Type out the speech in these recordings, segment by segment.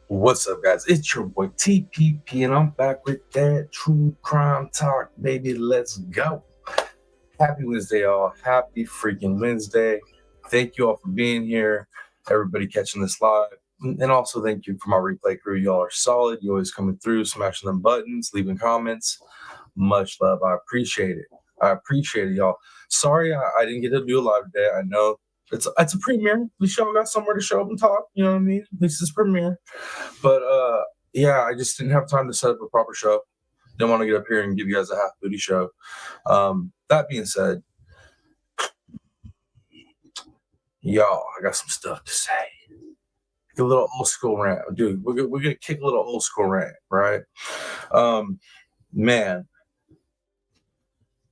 What's up, guys? It's your boy TPP, and I'm back with that true crime talk, baby. Let's go. Happy Wednesday, y'all. Happy freaking Wednesday. Thank you all for being here. Everybody catching this live. And also thank you for my replay crew. Y'all are solid. You always coming through, smashing them buttons, leaving comments. Much love. I appreciate it. Y'all. Sorry I didn't get to do a live today. I know it's a premiere. At least y'all got somewhere to show up and talk. You know what I mean? At least it's premiere. But yeah, I just didn't have time to set up a proper show. Didn't want to get up here and give you guys a half booty show. That being said, y'all, I got some stuff to say. A little old school rant, dude. We're gonna kick a little old school rant, right? Man,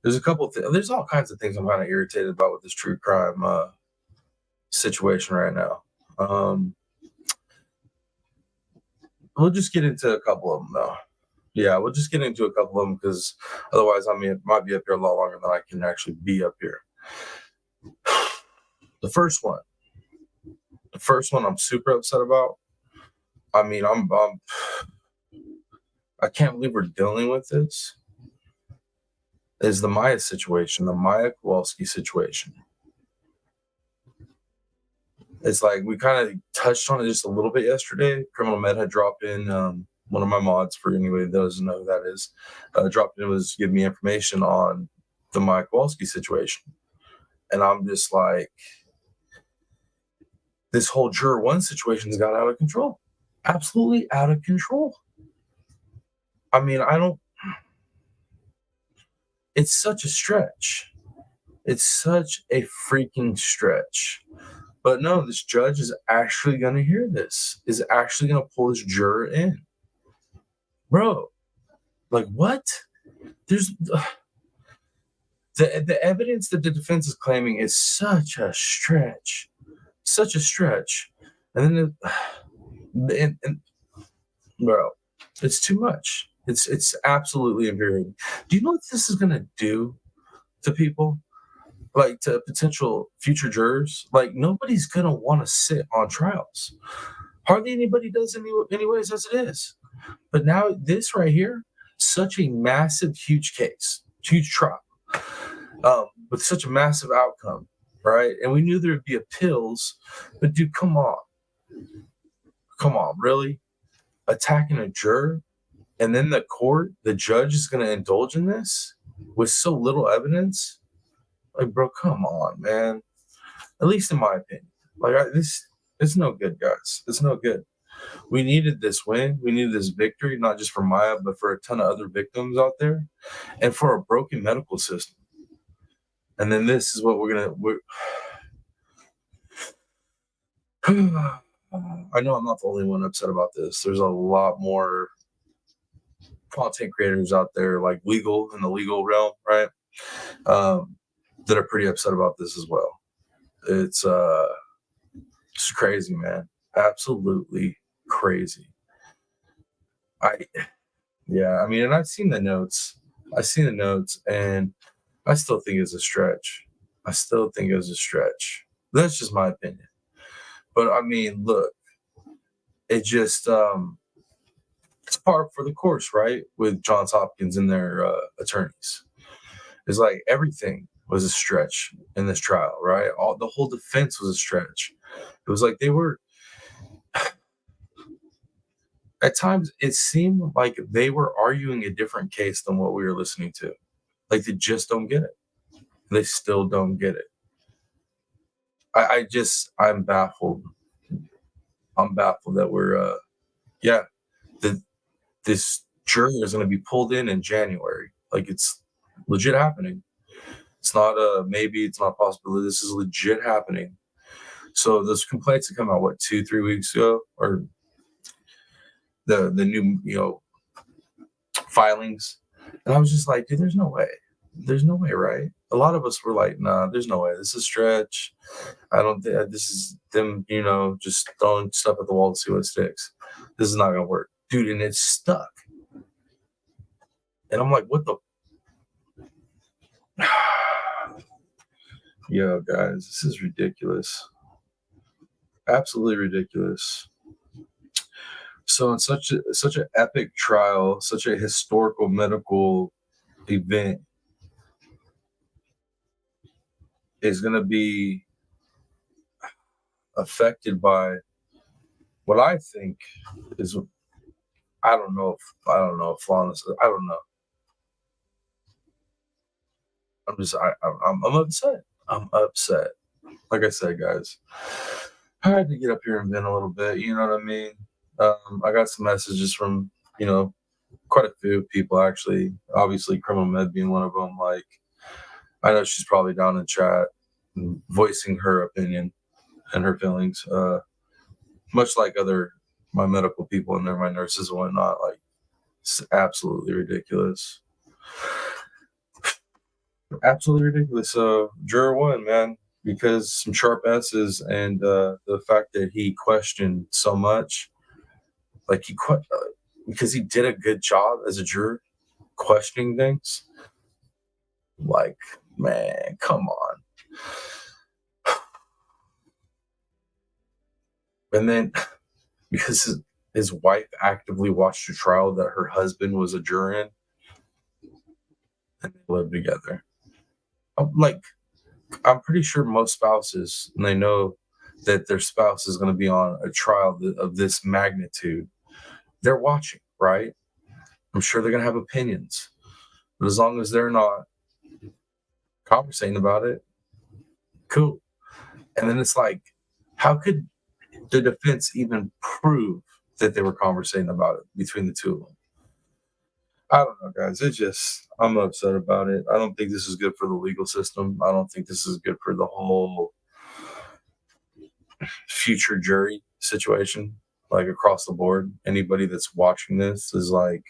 there's a couple. There's all kinds of things I'm kind of irritated about with this true crime situation right now. We'll just get into a couple of them, though. Yeah, we'll just get into a couple of them because otherwise, I mean, it might be up here a lot longer than I can actually be up here. The first one I'm super upset about. I mean, I can't believe we're dealing with this. Is the Maya situation, the Maya Kowalski situation. It's like we kind of touched on it just a little bit yesterday. Criminal Med had dropped in, one of my mods, for anybody that doesn't know who that is, dropped in, was giving me information on the Maya Kowalski situation. And I'm just like, this whole Juror 1 situation's got out of control. Absolutely out of control. I mean, it's such a stretch. It's such a freaking stretch. But no, this judge is actually going to hear this, is actually going to pull this juror in. Bro, like what? There's the evidence that the defense is claiming is such a stretch. And then, bro, it's too much. It's absolutely infuriating. Do you know what this is going to do to people? Like, to potential future jurors? Like, nobody's going to want to sit on trials. Hardly anybody does anyways as it is. But now this right here, such a massive, huge case, huge trial, with such a massive outcome, right? And we knew there would be appeals, but dude, come on, really? Attacking a juror, and then the judge is going to indulge in this with so little evidence? Like, bro, come on, man. At least in my opinion, like it's no good, guys. It's no good. We needed this win. We needed this victory, not just for Maya, but for a ton of other victims out there, and for a broken medical system. And then this is what we're I know I'm not the only one upset about this. There's a lot more content creators out there, like in the legal realm, right? That are pretty upset about this as well. It's crazy, man. Absolutely crazy. I mean, and I've seen the notes, and I still think it's a stretch. That's just my opinion. But I mean, look, it just it's par for the course, right? With Johns Hopkins and their attorneys. It's like everything was a stretch in this trial, right? The whole defense was a stretch. It was like they were, at times it seemed like they were arguing a different case than what we were listening to. Like, they just don't get it. They still don't get it. I'm baffled. I'm baffled that we're that this juror is going to be pulled in January. Like, it's legit happening. It's not maybe, it's not a possibility. This is legit happening. So those complaints that come out 2-3 weeks ago, or the new filings, and I was just like, dude, there's no way, right? A lot of us were like, nah, there's no way. This is a stretch. I don't think this is them, just throwing stuff at the wall to see what sticks. This is not gonna work, dude, and it's stuck. And I'm like, what the? Yo, guys, this is ridiculous. Absolutely ridiculous. So in such an epic trial, such a historical medical event is going to be affected by what I think is, I don't know if honestly I don't know. I'm just I'm upset. I'm upset. Like I said, guys, I had to get up here and vent a little bit. You know what I mean? I got some messages from you know quite a few people actually. Obviously, Criminal Med being one of them. Like I know she's probably down in chat, voicing her opinion and her feelings. Much like other my medical people and my nurses and whatnot. Like it's absolutely ridiculous. Absolutely ridiculous. Juror one, man, because some sharp S's and the fact that he questioned so much, like because he did a good job as a juror questioning things. Like, man, come on. And then because his wife actively watched a trial that her husband was a juror in, and they lived together. Like, I'm pretty sure most spouses, and they know that their spouse is going to be on a trial of this magnitude, they're watching, right? I'm sure they're going to have opinions, but as long as they're not conversating about it, cool. And then it's like, how could the defense even prove that they were conversating about it between the two of them? I don't know, guys. I'm upset about it. I don't think this is good for the legal system. I don't think this is good for the whole future jury situation, like across the board. Anybody that's watching this is like,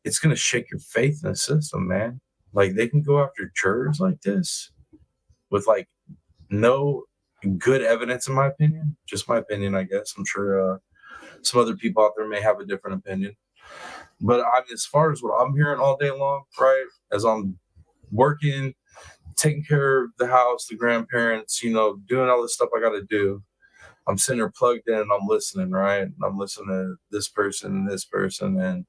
it's going to shake your faith in the system, man. Like they can go after jurors like this with like no good evidence, in my opinion. Just my opinion, I guess. I'm sure some other people out there may have a different opinion. But as far as what I'm hearing all day long, right, as I'm working, taking care of the house, the grandparents, doing all the stuff I got to do, I'm sitting there plugged in and I'm listening, right? And I'm listening to this person and this person, and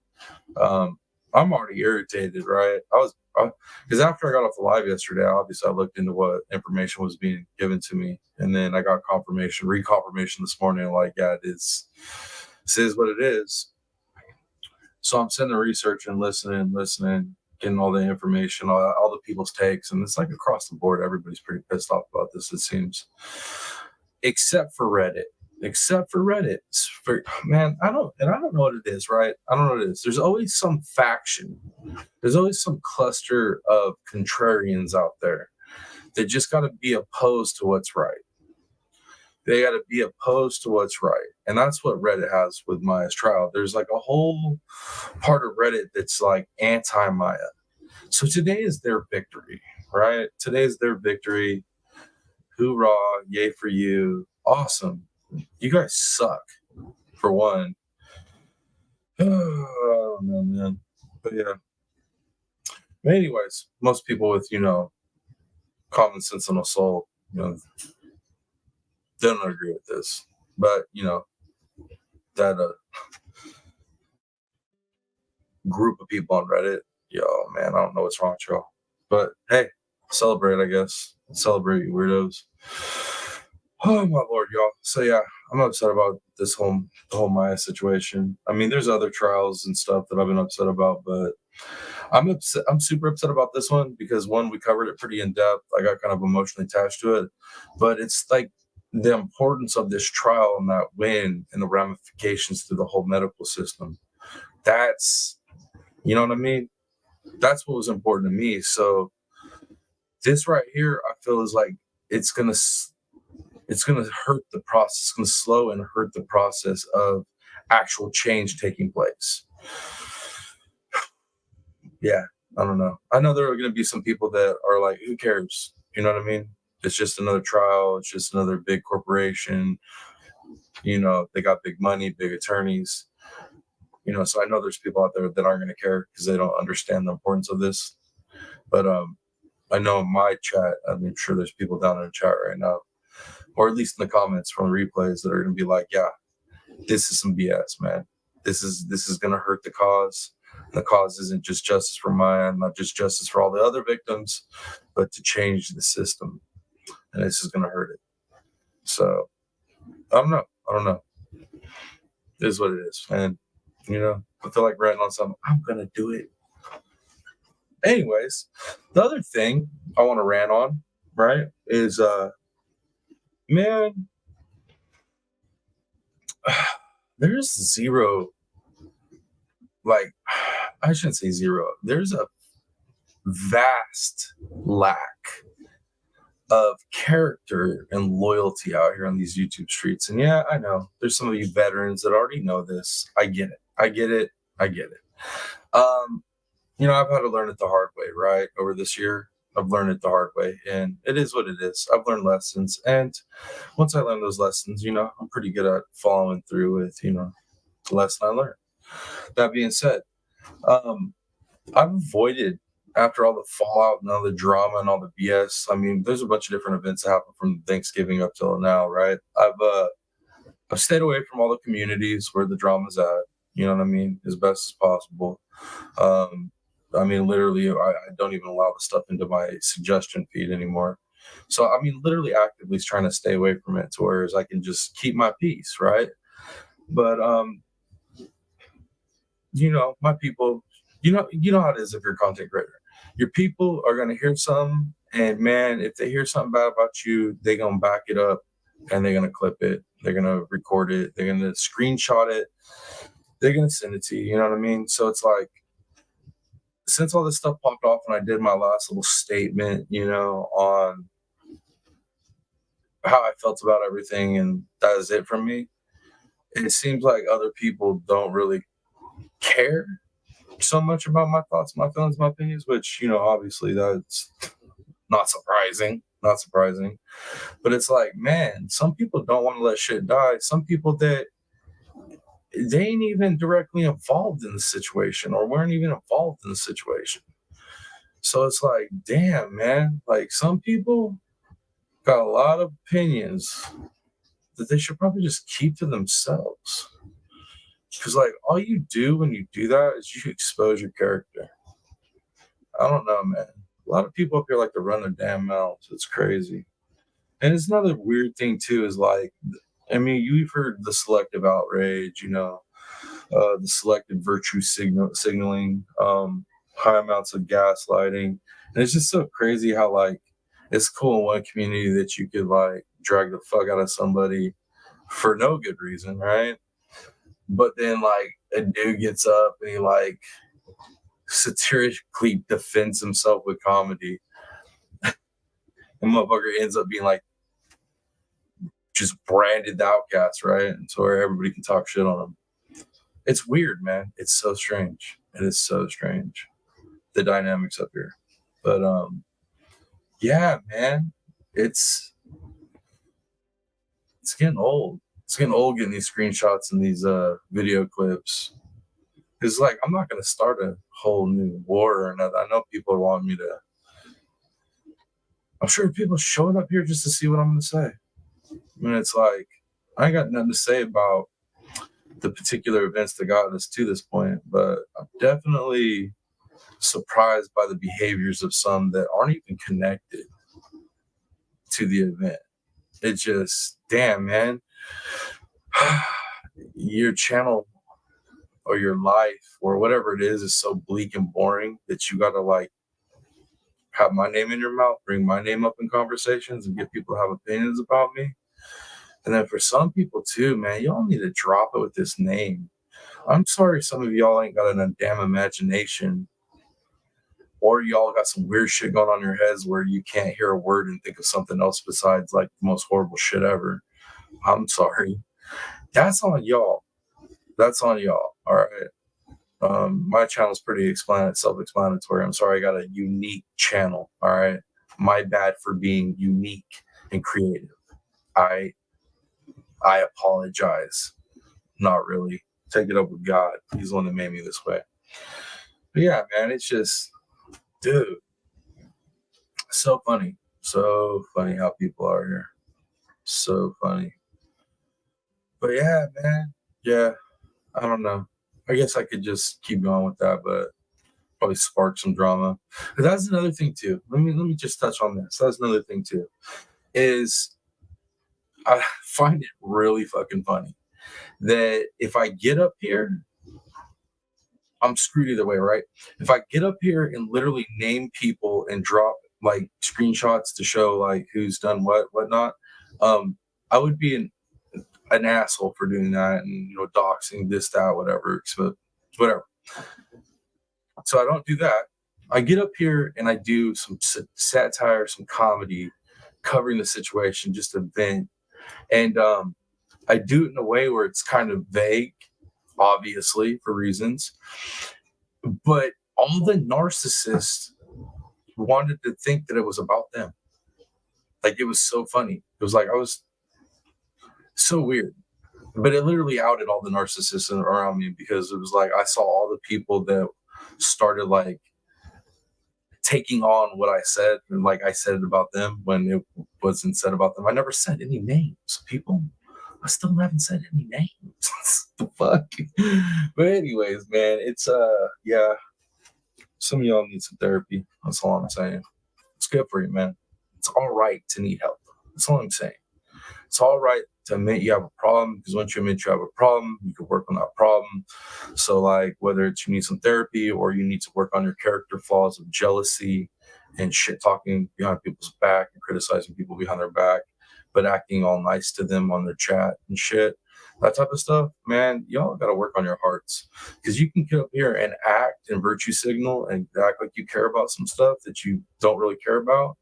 I'm already irritated, right? Because after I got off the live yesterday, obviously I looked into what information was being given to me, and then I got reconfirmation this morning. Like, yeah, this is what it is. So I'm sitting there researching, listening, getting all the information, all the people's takes, and it's like across the board, everybody's pretty pissed off about this. It seems, except for Reddit. Man, I don't know what it is, right? I don't know what it is. There's always some faction. There's always some cluster of contrarians out there that just got to be opposed to what's right. They got to be opposed to what's right. And that's what Reddit has with Maya's trial. There's like a whole part of Reddit that's like anti-Maya. So today is their victory, right? Today is their victory. Hoorah, yay for you. Awesome. You guys suck, for one. I don't know, man. But yeah. But anyways, most people with, common sense and a soul, don't agree with this. But, that group of people on Reddit, yo, man, I don't know what's wrong with y'all. But hey, celebrate, I guess. Celebrate, you weirdos. Oh my lord, y'all. So yeah, I'm upset about the whole Maya situation. I mean, there's other trials and stuff that I've been upset about, but I'm upset. I'm super upset about this one because one, we covered it pretty in depth. I got kind of emotionally attached to it, but it's like the importance of this trial and that win and the ramifications through the whole medical system. That's, you know what I mean? That's what was important to me. So this right here, I feel is like it's gonna hurt the process. It's gonna slow and hurt the process of actual change taking place. Yeah, I don't know. I know there are going to be some people that are like, who cares? You know what I mean? It's just another trial. It's just another big corporation. They got big money, big attorneys. So I know there's people out there that aren't going to care because they don't understand the importance of this. But I know in my chat, I'm sure there's people down in the chat right now, or at least in the comments from the replays that are going to be like, yeah, this is some BS, man. This is gonna hurt the cause. The cause isn't just justice for mine, not just justice for all the other victims, but to change the system. And this is gonna hurt it. So I don't know. It is what it is. And I feel like writing on something. I'm gonna do it. Anyways, the other thing I want to rant on, right, is man, there's zero, like, I shouldn't say zero. There's a vast lack of character and loyalty out here on these YouTube streets. And yeah, I know there's some of you veterans that already know this. I get it. Um, I've had to learn it the hard way, right? Over this year, I've learned it the hard way, and it is what it is. I've learned lessons, and once I learn those lessons, I'm pretty good at following through with, the lesson I learned. That being said, um, I've avoided, after all the fallout and all the drama and all the BS. I mean, there's a bunch of different events that happened from Thanksgiving up till now, right? I've stayed away from all the communities where the drama's at. You know what I mean, as best as possible. Um, I mean, literally, I don't even allow the stuff into my suggestion feed anymore. So, I mean, literally actively trying to stay away from it to whereas I can just keep my peace, right? But my people, you know how it is if you're a content creator. Your people are gonna hear something, and man, if they hear something bad about you, they're gonna back it up and they're gonna clip it, they're gonna record it, they're gonna screenshot it, they're gonna send it to you. You know what I mean? So it's like, since all this stuff popped off and I did my last little statement, on how I felt about everything, and that is it from me. It seems like other people don't really care so much about my thoughts, my feelings, my opinions, which, obviously that's not surprising. Not surprising. But it's like, man, some people don't want to let shit die. Some people that they ain't even directly involved in the situation or weren't even involved in the situation. So it's like, damn, man, like some people got a lot of opinions that they should probably just keep to themselves. Because, like, all you do when you do that is you expose your character. I don't know, man. A lot of people up here like to run their damn mouths. It's crazy. And it's another weird thing too. Is like, I mean, you've heard the selective outrage, the selective signaling, high amounts of gaslighting, and it's just so crazy how like it's cool in one community that you could like drag the fuck out of somebody for no good reason, right? But then like a dude gets up and he like satirically defends himself with comedy, and motherfucker ends up being like just branded the outcast, right? And so where everybody can talk shit on him. It's weird, man. It's so strange. It is so strange. The dynamics up here. But yeah, man. It's getting old. It's getting old getting these screenshots and these video clips. It's like I'm not gonna start a whole new war or another. I know people are wanting me to. I'm sure people showing up here just to see what I'm gonna say. I mean, it's like I ain't got nothing to say about the particular events that got us to this point, but I'm definitely surprised by the behaviors of some that aren't even connected to the event. It just, damn, man, your channel or your life or whatever it is so bleak and boring that you gotta like have my name in your mouth, bring my name up in conversations and get people to have opinions about me. And then for some people too, man, y'all need to drop it with this name. I'm sorry some of y'all ain't got a damn imagination, or y'all got some weird shit going on in your heads where you can't hear a word and think of something else besides like the most horrible shit ever. I'm sorry. That's on y'all. That's on y'all. All right. My channel's pretty self-explanatory. I'm sorry I got a unique channel. All right. My bad for being unique and creative. I I apologize. Not really. Take it up with God. He's the one that made me this way. But yeah, man, it's just, dude, so funny. So funny how people are here. So funny. But yeah, man. Yeah, I don't know. I guess I could just keep going with that, but probably spark some drama. But that's another thing too. Let me just touch on this. That's another thing too. Is I find it really fucking funny that if I get up here, I'm screwed either way, right? If I get up here and literally name people and drop like screenshots to show like who's done what, whatnot, I would be an asshole for doing that and doxing this, that, whatever. So whatever. So I don't do that. I get up here and I do some satire, some comedy, covering the situation, just a vent, and I do it in a way where it's kind of vague, obviously for reasons, but all the narcissists wanted to think that it was about them. Like it was so funny. It was like I was so weird. But it literally outed all the narcissists around me because it was like I saw all the people that started like taking on what I said and like I said it about them when it wasn't said about them. I never said any names, people. I still haven't said any names. The fuck. But anyways, man, it's yeah, some of y'all need some therapy. That's all I'm saying. It's good for you, man. It's all right to need help. That's all I'm saying. It's all right to admit you have a problem because once you admit you have a problem, you can work on that problem. So, like, whether it's you need some therapy or you need to work on your character flaws of jealousy and shit talking behind people's back and criticizing people behind their back, but acting all nice to them on their chat and shit, that type of stuff, man, y'all got to work on your hearts because you can come up here and act and virtue signal and act like you care about some stuff that you don't really care about.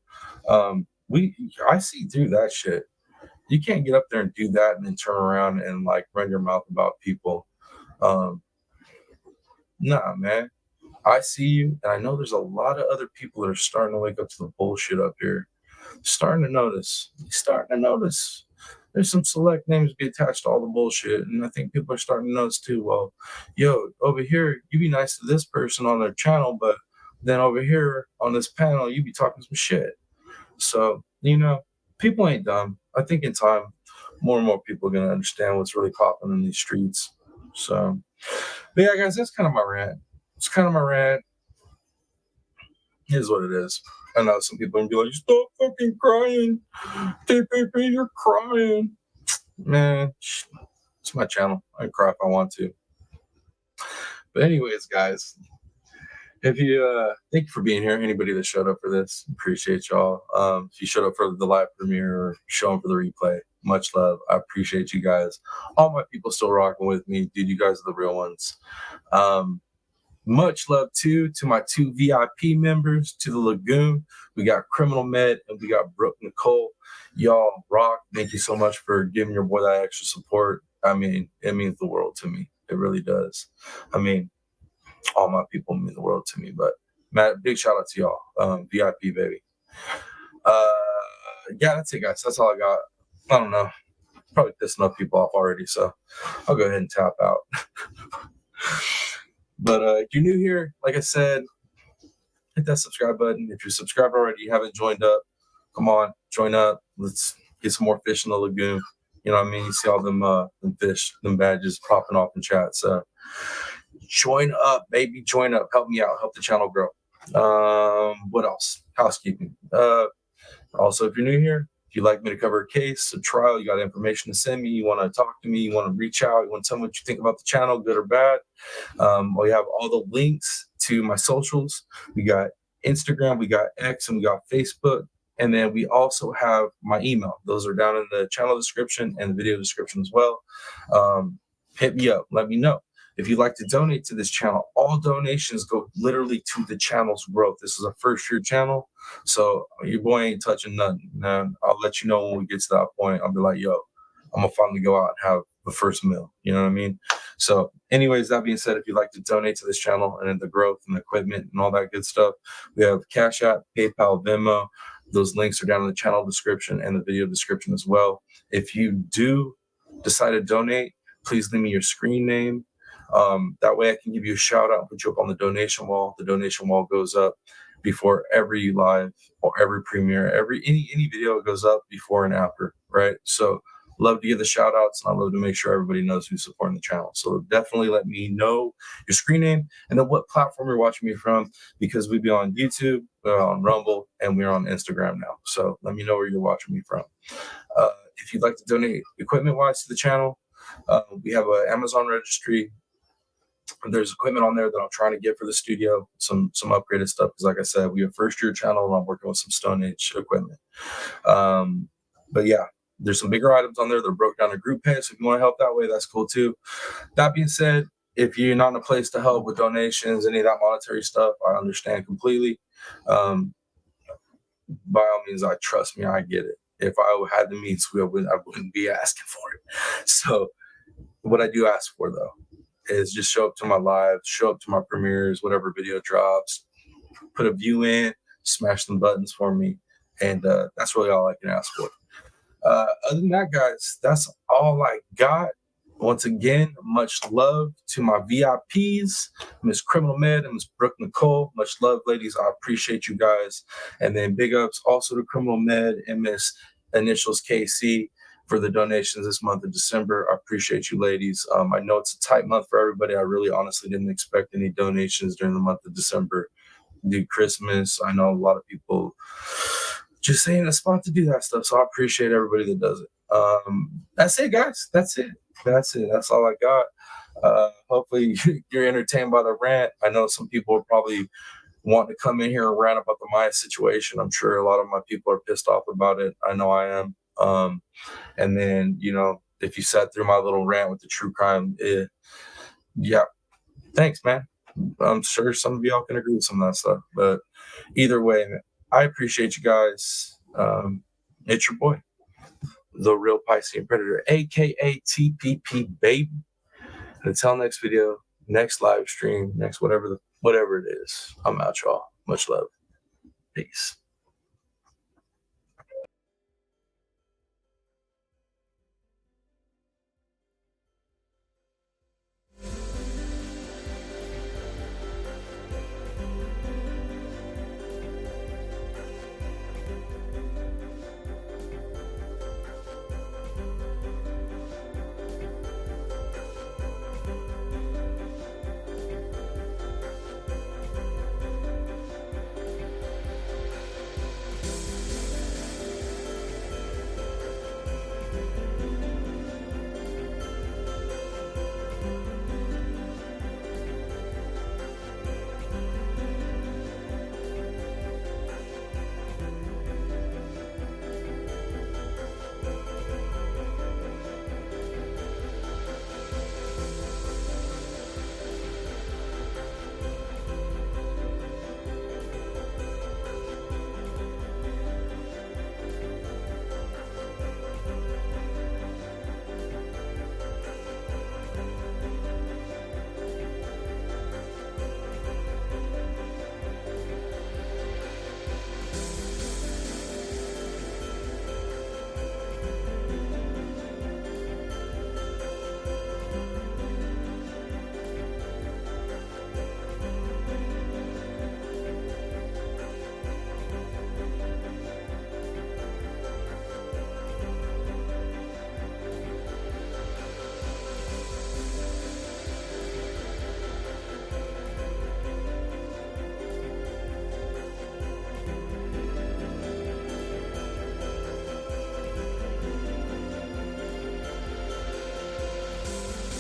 I see through that shit. You can't get up there and do that and then turn around and like run your mouth about people. Um, nah, man. I see you, and I know there's a lot of other people that are starting to wake up to the bullshit up here. Starting to notice. Starting to notice. There's some select names be attached to all the bullshit, and I think people are starting to notice too. Well, yo, over here, you be nice to this person on their channel, but then over here on this panel, you be talking some shit. So, people ain't dumb. I think in time, more and more people are going to understand what's really popping in these streets. So, but yeah, guys, that's kind of my rant. It's kind of my rant. It is what it is. I know some people are going to be like, stop fucking crying. TPP, you're crying. Man, it's my channel. I can cry if I want to. But anyways, guys, if you thank you for being here. Anybody that showed up for this, appreciate y'all. If you showed up for the live premiere or showing for the replay, much love. I appreciate you guys. All my people still rocking with me, dude. You guys are the real ones. Much love too to my two VIP members, to the Lagoon. We got Criminal Med and we got Brooke Nicole. Y'all rock. Thank you so much for giving your boy that extra support. I mean, it means the world to me. It really does. I mean, all my people mean the world to me. But Matt, big shout out to y'all. VIP baby. Yeah, that's it, guys. That's all I got. I don't know. Probably pissing up people off already, so I'll go ahead and tap out. But if you're new here, like I said, hit that subscribe button. If you're subscribed already, you haven't joined up, come on, join up. Let's get some more fish in the lagoon. You know what I mean? You see all them fish, them badges popping off in chat. So join up, baby. Join up. Help me out. Help the channel grow. What else? Housekeeping. Also, if you're new here, if you'd like me to cover a case, a trial, you got information to send me, you want to talk to me, you want to reach out, you want to tell me what you think about the channel, good or bad. We have all the links to my socials. We got Instagram, we got X, and we got Facebook. And then we also have my email. Those are down in the channel description and the video description as well. Hit me up. Let me know. If you'd like to donate to this channel, all donations go literally to the channel's growth. This is a first-year channel, so your boy ain't touching nothing. Man, I'll let you know when we get to that point. I'll be like, yo, I'm going to finally go out and have the first meal. You know what I mean? So anyways, that being said, if you'd like to donate to this channel and the growth and the equipment and all that good stuff, we have CashApp, PayPal, Venmo. Those links are down in the channel description and the video description as well. If you do decide to donate, please leave me your screen name. That way I can give you a shout out and put you up on the donation wall. The donation wall goes up before every live or every premiere, any video goes up before and after, right? So love to give the shout outs, and I love to make sure everybody knows who's supporting the channel. So definitely let me know your screen name and then what platform you're watching me from, because we be on YouTube, we're on Rumble, and we're on Instagram now. So let me know where you're watching me from. If you'd like to donate equipment wise to the channel, we have an Amazon registry. There's equipment on there that I'm trying to get for the studio, some upgraded stuff, because like I said, we have first year channel and I'm working with some Stone Age equipment. But yeah, there's some bigger items on there that are broke down to group pay, so if you want to help that way, that's cool too. That being said, if you're not in a place to help with donations, any of that monetary stuff, I understand completely. By all means, trust me, I get it. If I had the means, I wouldn't be asking for it. So what I do ask for though is just show up to my lives, show up to my premieres, whatever video drops, put a view in, smash some buttons for me, and that's really all I can ask for. Other than that, guys, that's all I got. Once again, much love to my VIPs, Miss Criminal Med and Miss Brooke Nicole. Much love, ladies. I appreciate you guys. And then big ups also to Criminal Med and Miss Initials KC for the donations this month of December. I appreciate you, ladies. I know it's a tight month for everybody. I really honestly didn't expect any donations during the month of December due to Christmas. I know a lot of people just saying a spot to do that stuff. So I appreciate everybody that does it. That's it, guys. That's it. That's all I got. Hopefully you're entertained by the rant. I know some people are probably wanting to come in here and rant about the Maya situation. I'm sure a lot of my people are pissed off about it. I know I am. And then, if you sat through my little rant with the true crime, yeah, thanks, man. I'm sure some of y'all can agree with some of that stuff. But either way, I appreciate you guys. It's your boy, the Real Piscine Predator, aka TPP baby. And until next video, next live stream, next whatever it is, I'm out, y'all. Much love. Peace.